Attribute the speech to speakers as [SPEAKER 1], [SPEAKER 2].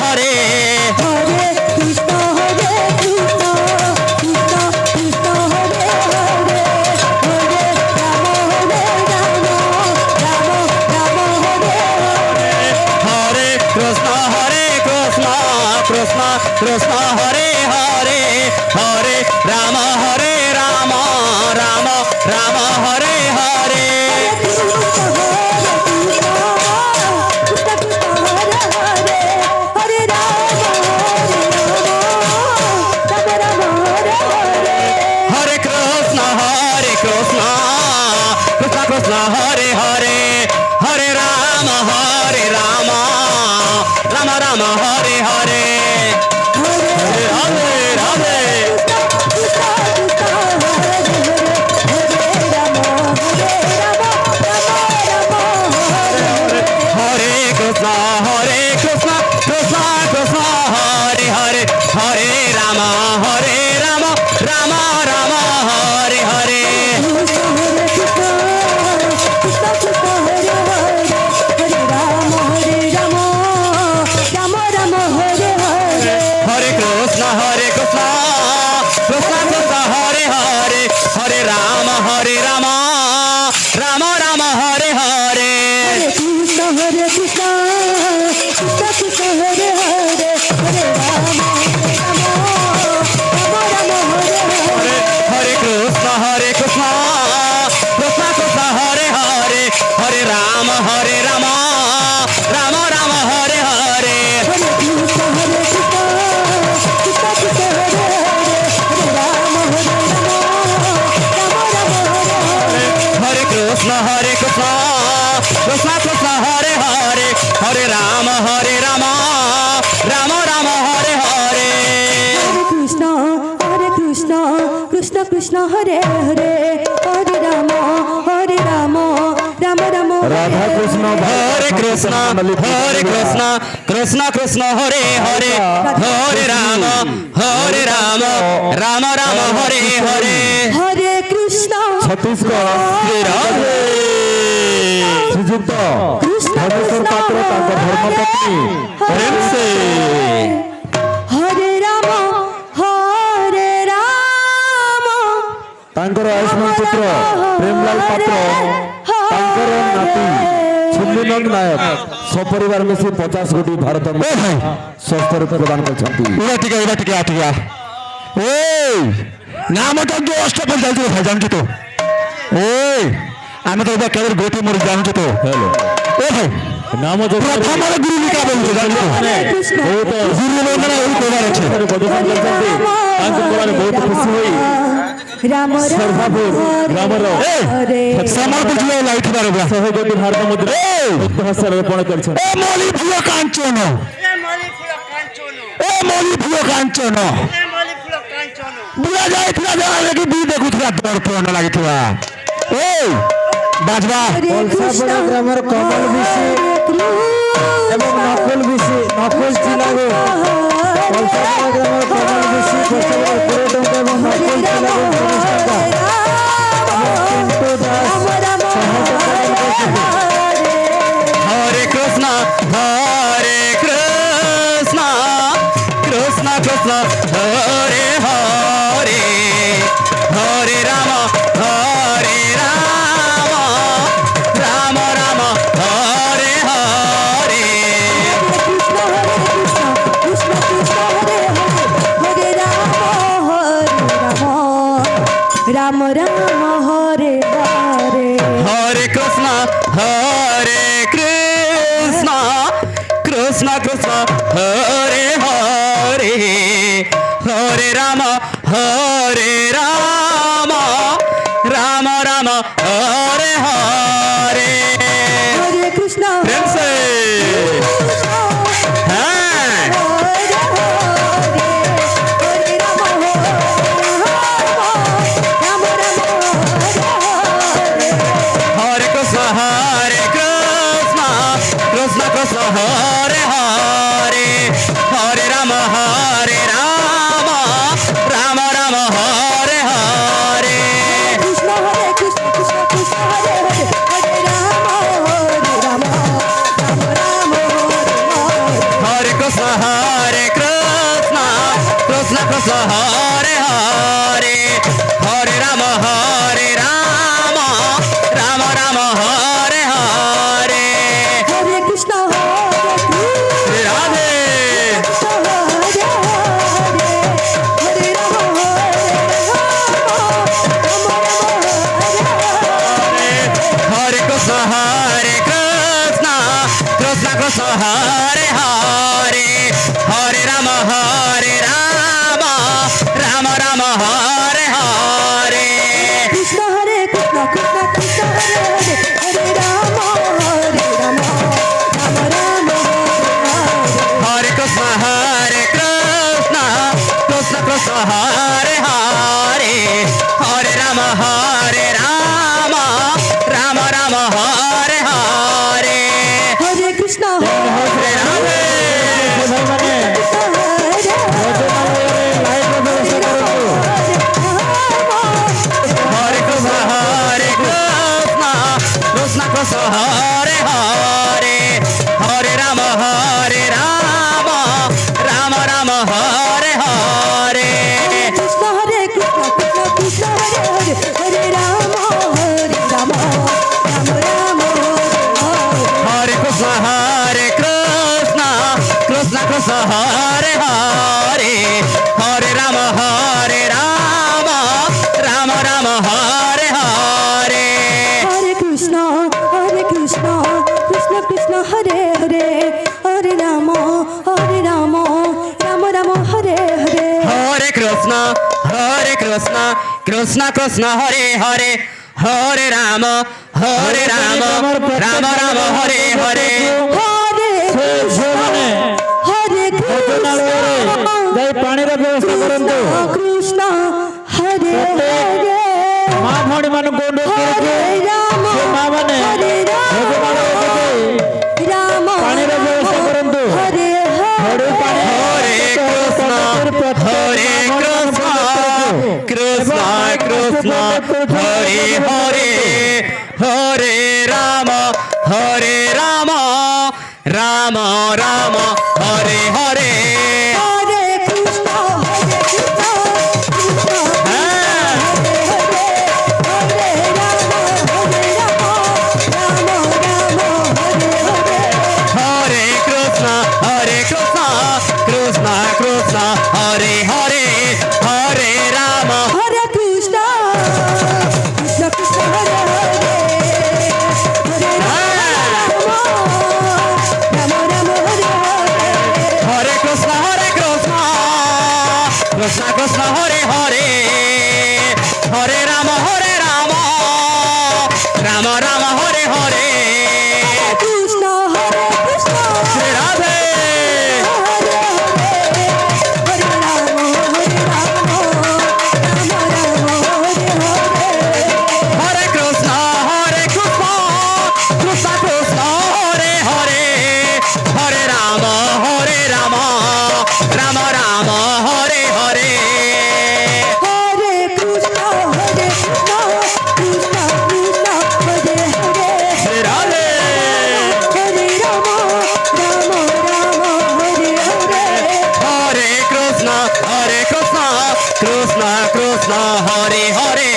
[SPEAKER 1] হরে
[SPEAKER 2] হরে কৃষ্ণ কৃষ্ণ কৃষ্ণ কৃষ্ণ হরে হরে হরে রাম রাম রাম হরে হরে
[SPEAKER 1] হরে কৃষ্ণ কৃষ্ণ কৃষ্ণ হরে হরে হরে রাম রাম রাম হরে হরে হরে কৃষ্ণ কৃষ্ণ কৃষ্ণ হরে হরে হরে রাম রাম রাম হরে হরে রাধে রাধে হরে কৃষ্ণ কৃষ্ণ কৃষ্ণ হরে হরে হরে রাম রাম রাম হরে হরে হরে কৃষ্ণ কৃষ্ণ কৃষ্ণ হরে হরে হরে রাম রাম রাম হরে হরে
[SPEAKER 2] কৃষ্ণ হরে কৃষ্ণ কৃষ্ণ কৃষ্ণ হরে হরে হরে রাম রাম রাম হরে হরে
[SPEAKER 1] হরে কৃষ্ণ কৃষ্ণ কৃষ্ণ হরে হরে হরে রাম রাম রাম হরে হরে
[SPEAKER 2] হরে কৃষ্ণ হরে কৃষ্ণ কৃষ্ণ কৃষ্ণ হরে হরে হরে রাম রাম হরে হরে
[SPEAKER 1] হরে কৃষ্ণ কৃষ্ণ কৃষ্ণ হরে হরে হরে রাম রাম রাম হরে হরে
[SPEAKER 2] কৃষ্ণ কৃষ্ণ কৃষ্ণ হরে হরে হরে রাম রাম রাম
[SPEAKER 3] রাধা কৃষ্ণ
[SPEAKER 1] হরে কৃষ্ণ কৃষ্ণ কৃষ্ণ হরে হরে হরে রাম রাম রাম হরে হরে
[SPEAKER 2] হরে কৃষ্ণ
[SPEAKER 3] ছত্তিশগড়
[SPEAKER 1] শ্রী রাধে
[SPEAKER 3] শ্রীযুক্ত
[SPEAKER 2] কৃষ্ণ
[SPEAKER 3] ধর্মেশ্বর পাত্র তাଙ୍କ ধর্মপତ୍নী
[SPEAKER 1] প্রেম সে
[SPEAKER 2] হরে রাম
[SPEAKER 3] ତାଙ୍କର ଆୟୁଷ୍ମାନ ପୁତ୍ର ପ୍ରେମଲାଲ ପାତ୍ର ତାଙ୍କର ନାତି ସୁନିନନ୍ଦ ନାୟକ ସପରିବାର ମିଶି 50 କୋଟି ଭାରତ ସ୍ୱାସ୍ଥ୍ୟ ପ୍ରଦାନ କରିଛନ୍ତି
[SPEAKER 1] ଟିକା ନାମ ତ ଯୋଉ ଅଷ୍ଟପଲ ଚାଲିଛି ଭାଇ ଜାଣିଛୁ ତ ଆମେ ତ ଏବେ କେବଳ ଗୋଟି ମୋର ଜାଣିଛୁ ତ ଭାଇ
[SPEAKER 3] ନାମ
[SPEAKER 1] ପ୍ରଥମର ଗୁରୁ ନିକା ବୋଲୁଛୁ ଜାଣିଛୁ
[SPEAKER 3] ବହୁତ
[SPEAKER 1] ଗୁରୁ ମାନେ ଏଇ କହିବାର ଅଛି
[SPEAKER 3] ପ୍ରଦର୍ଶନ କରିଛନ୍ତି ତାଙ୍କ କୋଳରେ ବହୁତ ଖୁସି ହୋଇ
[SPEAKER 2] ରାମ
[SPEAKER 3] ସର୍ବାପୁର ଗ୍ରାମର
[SPEAKER 1] ସମ୍ବଲପୁର ଜିଲ୍ଲା ଲାଗିଥିବାର
[SPEAKER 3] 100 କୋଟି ଭାରତ ମୁଦ୍ରା ଉପହାସରେ ଅର୍ପଣ କରିଛନ୍ତି
[SPEAKER 1] ଏ ମଲି ଫୁଲ କାଞ୍ଚନ ବୁଲା ଯାଇଥିଲା ଜଣା ଲାଗି ବି ଦେଖୁଥିଲା ଦର୍ପଣ ଲାଗିଥିବା ବାଜବା
[SPEAKER 3] କଲସାପଡ଼ା ଗ୍ରାମର କମଲ ବିଶି ଏବଂ ନକୁଲ ବିଶି ନକୁଲ ଚିଲାଗୋ କଲସାପଡ଼ା ଗ୍ରାମର କମଲ ବିଶି 10,000 ଟଙ୍କା ଏବଂ ନକୁଲ ଚିଲାଗୋ 30 ଟଙ୍କା ପିଣ୍ଟୁ ଦାସ 100 ଟଙ୍କା
[SPEAKER 1] हरे कृष्णा कृष्णा कृष्ण हरे हरे हरे राम राम राम हरे हरे
[SPEAKER 2] কৃষ্ণ হরে কৃষ্ণ কৃষ্ণ হরে হরে রাম রাম হরে হরে
[SPEAKER 1] हरे कृष्णा कृष्ण कृष्ण हरे हरे हरे राम राम राम हरे हरे
[SPEAKER 2] হরে কৃষ্ণ
[SPEAKER 1] प्रेम से हाँ
[SPEAKER 2] হরে রাম রাম
[SPEAKER 1] हरे कृष्ण कृष्ण कृष्ण हरे हरे हरे राम राम राम हरे हरे
[SPEAKER 2] কৃষ্ণ হরে Krishna Krishna
[SPEAKER 1] Hare Krishna, Krishna Krishna Hare Hare, Hare Rama, Rama Rama Hare Hare.
[SPEAKER 2] Hare Krishna, Hare
[SPEAKER 1] Radhe.
[SPEAKER 2] Krishna, Hare Hare, Hare Rama,
[SPEAKER 1] Hare Krishna, Hare Krishna, Krishna Krishna Hare Hare, Hare Rama, Rama Rama Hare Hare.
[SPEAKER 2] Krishna, Hare Krishna, Krishna Krishna, Hare Hare, Hare Rama, Rama Rama,
[SPEAKER 1] Hare Krishna, Hare Krishna, Krishna Krishna Hare Hare, Hare Rama, Rama Rama Hare Hare.
[SPEAKER 2] Hare Krishna, Hare
[SPEAKER 1] Hare Radhe. Hare Krishna, Hare Krishna, Krishna Krishna Hare Hare, Hare Rama, Rama Rama Hare Hare.
[SPEAKER 2] Krishna, Hare Krishna, Krishna Krishna, Hare Hare, Hare Rama, Rama Rama,
[SPEAKER 1] Hare Krishna, Hare Krishna, Krishna Krishna Hare Hare, Hare Rama, Rama Rama Hare Hare.
[SPEAKER 2] Hare Krishna, Hare Krishna, Krishna Krishna, Hare Hare, Hare Rama, Rama Rama, Hare Hare.
[SPEAKER 1] Hare Krishna, Krishna Krishna Hare Hare, Hare Rama, Rama Rama Hare Hare.
[SPEAKER 2] Hare Krishna, Hare Krishna,
[SPEAKER 3] যাই পানির ব্যবস্থা করন্তু
[SPEAKER 2] Krishna, Hare Hare,
[SPEAKER 3] মা ভଉଣୀ ମାନଙ୍କୁ অনুରୋଧ କରୁଛୁ
[SPEAKER 2] Hare Rama,
[SPEAKER 3] ସେ ମା ମାନେ
[SPEAKER 2] Hare
[SPEAKER 3] ଭୋଜନାଳୟ
[SPEAKER 2] Rama,
[SPEAKER 3] ଦେଇ
[SPEAKER 2] Rama
[SPEAKER 3] ପାଣିର ବ୍ୟବସ୍ଥା କରନ୍ତୁ
[SPEAKER 2] Hare
[SPEAKER 3] ଘରୁ
[SPEAKER 2] Hare.
[SPEAKER 3] ପାଣି
[SPEAKER 1] Hare Krishna, Hare Krishna, Krishna Krishna Hare Hare, Hare Rama, Rama Rama Hare Hare.
[SPEAKER 2] Hare Krishna, Hare Krishna, Krishna Hare Rama, Rama Rama, Hare Hare.
[SPEAKER 1] Hare Krishna, Krishna Krishna Hare Hare, Hare Rama.
[SPEAKER 2] Hare Krishna, Krishna Krishna, Hare Hare, Hare Rama, Rama Rama, Hare Hare.
[SPEAKER 1] Hare Krishna, Krishna Krishna Hare Hare, Hare Rama, Rama Rama Hare Hare.
[SPEAKER 2] Krishna, Hare Krishna,
[SPEAKER 1] Shri Radhe.
[SPEAKER 2] Hare Hare, Hare Rama, Rama Rama, Hare Hare.
[SPEAKER 1] Hare Krishna, Krishna Krishna Hare Hare, Hare Rama, Rama Rama Hare Hare.
[SPEAKER 2] Hare Krishna, Hare Krishna, Krishna Krishna, Hare Hare,
[SPEAKER 1] Shri Radhe.
[SPEAKER 2] Hare Rama, Rama Rama, Hare Hare.
[SPEAKER 1] Hare Krishna, Krishna Krishna Hare Hare,